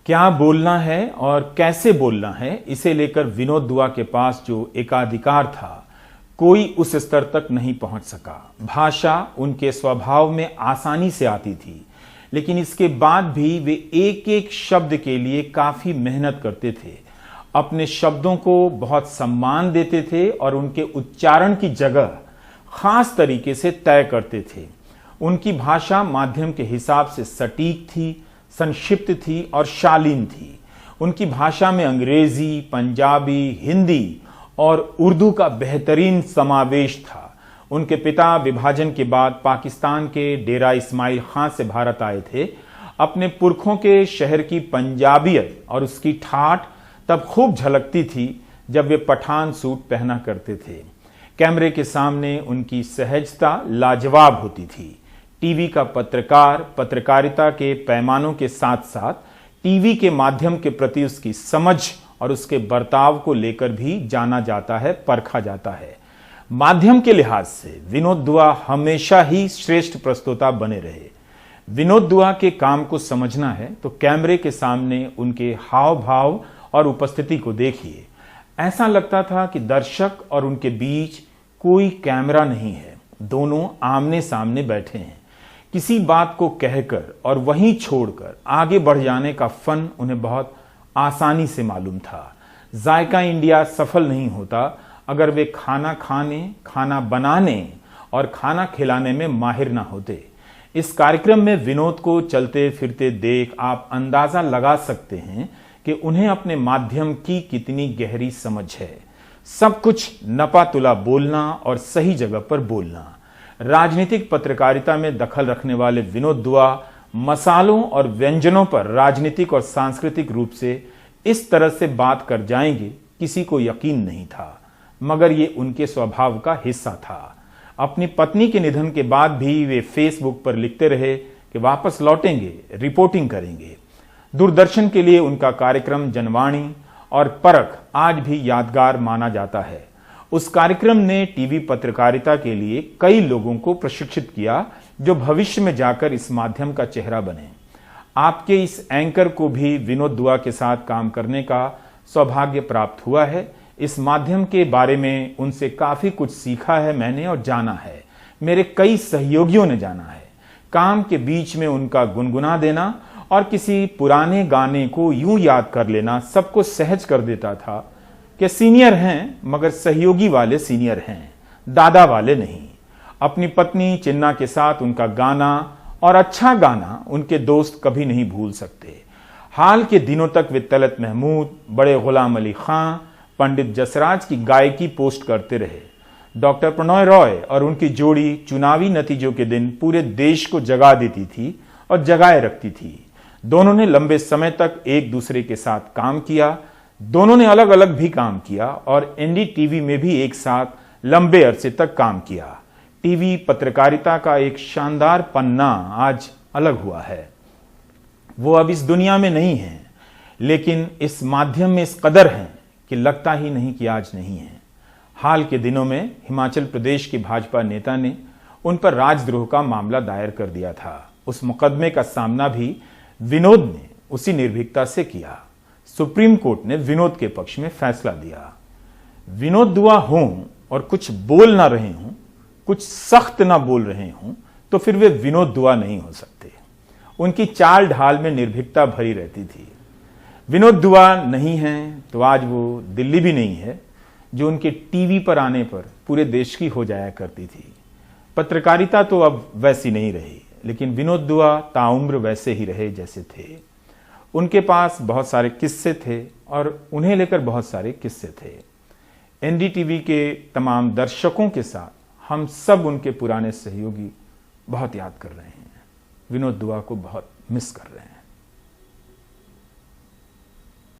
क्या बोलना है और कैसे बोलना है, इसे लेकर विनोद दुआ के पास जो एकाधिकार था, कोई उस स्तर तक नहीं पहुंच सका। भाषा उनके स्वभाव में आसानी से आती थी, लेकिन इसके बाद भी वे एक एक शब्द के लिए काफी मेहनत करते थे। अपने शब्दों को बहुत सम्मान देते थे और उनके उच्चारण की जगह खास तरीके से तय करते थे। उनकी भाषा माध्यम के हिसाब से सटीक थी, संक्षिप्त थी और शालीन थी। उनकी भाषा में अंग्रेजी, पंजाबी, हिंदी और उर्दू का बेहतरीन समावेश था। उनके पिता विभाजन के बाद पाकिस्तान के डेरा इस्माइल खां से भारत आए थे। अपने पुरखों के शहर की पंजाबियत और उसकी ठाठ तब खूब झलकती थी जब वे पठान सूट पहना करते थे। कैमरे के सामने उनकी सहजता लाजवाब होती थी। टीवी का पत्रकार पत्रकारिता के पैमानों के साथ साथ टीवी के माध्यम के प्रति उसकी समझ और उसके बर्ताव को लेकर भी जाना जाता है, परखा जाता है। माध्यम के लिहाज से विनोद दुआ हमेशा ही श्रेष्ठ प्रस्तोता बने रहे। विनोद दुआ के काम को समझना है तो कैमरे के सामने उनके हाव भाव और उपस्थिति को देखिए। ऐसा लगता था कि दर्शक और उनके बीच कोई कैमरा नहीं है, दोनों आमने सामने बैठे हैं। किसी बात को कहकर और वहीं छोड़कर आगे बढ़ जाने का फन उन्हें बहुत आसानी से मालूम था। जायका इंडिया सफल नहीं होता अगर वे खाना खाने, खाना बनाने और खाना खिलाने में माहिर ना होते। इस कार्यक्रम में विनोद को चलते फिरते देख आप अंदाजा लगा सकते हैं कि उन्हें अपने माध्यम की कितनी गहरी समझ है। सब कुछ नपातुला बोलना और सही जगह पर बोलना। राजनीतिक पत्रकारिता में दखल रखने वाले विनोद दुआ मसालों और व्यंजनों पर राजनीतिक और सांस्कृतिक रूप से इस तरह से बात कर जाएंगे, किसी को यकीन नहीं था, मगर ये उनके स्वभाव का हिस्सा था। अपनी पत्नी के निधन के बाद भी वे फेसबुक पर लिखते रहे कि वापस लौटेंगे, रिपोर्टिंग करेंगे। दूरदर्शन के लिए उनका कार्यक्रम जनवाणी और परख आज भी यादगार माना जाता है। उस कार्यक्रम ने टीवी पत्रकारिता के लिए कई लोगों को प्रशिक्षित किया जो भविष्य में जाकर इस माध्यम का चेहरा बने। आपके इस एंकर को भी विनोद दुआ के साथ काम करने का सौभाग्य प्राप्त हुआ है। इस माध्यम के बारे में उनसे काफी कुछ सीखा है मैंने और जाना है। मेरे कई सहयोगियों ने जाना है। काम के बीच में उनका गुनगुना देना और किसी पुराने गाने को यूं याद कर लेना सबको सहज कर देता था कि सीनियर हैं मगर सहयोगी वाले सीनियर हैं, दादा वाले नहीं। अपनी पत्नी चिन्ना के साथ उनका गाना और अच्छा गाना उनके दोस्त कभी नहीं भूल सकते। हाल के दिनों तक वे तलत महमूद, बड़े गुलाम अली खां, पंडित जसराज की गायकी पोस्ट करते रहे। डॉक्टर प्रणय रॉय और उनकी जोड़ी चुनावी नतीजों के दिन पूरे देश को जगा देती थी और जगाए रखती थी। दोनों ने लंबे समय तक एक दूसरे के साथ काम किया। दोनों ने अलग अलग भी काम किया और एनडीटीवी में भी एक साथ लंबे अरसे तक काम किया। टीवी पत्रकारिता का एक शानदार पन्ना आज अलग हुआ है। वो अब इस दुनिया में नहीं है, लेकिन इस माध्यम में इस कदर हैं कि लगता ही नहीं कि आज नहीं है। हाल के दिनों में हिमाचल प्रदेश के भाजपा नेता ने उन पर राजद्रोह का मामला दायर कर दिया था। उस मुकदमे का सामना भी विनोद ने उसी निर्भीकता से किया। सुप्रीम कोर्ट ने विनोद के पक्ष में फैसला दिया। विनोद दुआ हों और कुछ बोल ना रहे हों, कुछ सख्त ना बोल रहे हों, तो फिर वे विनोद दुआ नहीं हो सकते। उनकी चाल ढाल में निर्भीकता भरी रहती थी। विनोद दुआ नहीं है तो आज वो दिल्ली भी नहीं है जो उनके टीवी पर आने पर पूरे देश की हो जाया करती थी। पत्रकारिता तो अब वैसी नहीं रही, लेकिन विनोद दुआ ताउम्र वैसे ही रहे जैसे थे। उनके पास बहुत सारे किस्से थे और उन्हें लेकर बहुत सारे किस्से थे। एनडीटीवी के तमाम दर्शकों के साथ हम सब उनके पुराने सहयोगी बहुत याद कर रहे हैं। विनोद दुआ को बहुत मिस कर रहे हैं।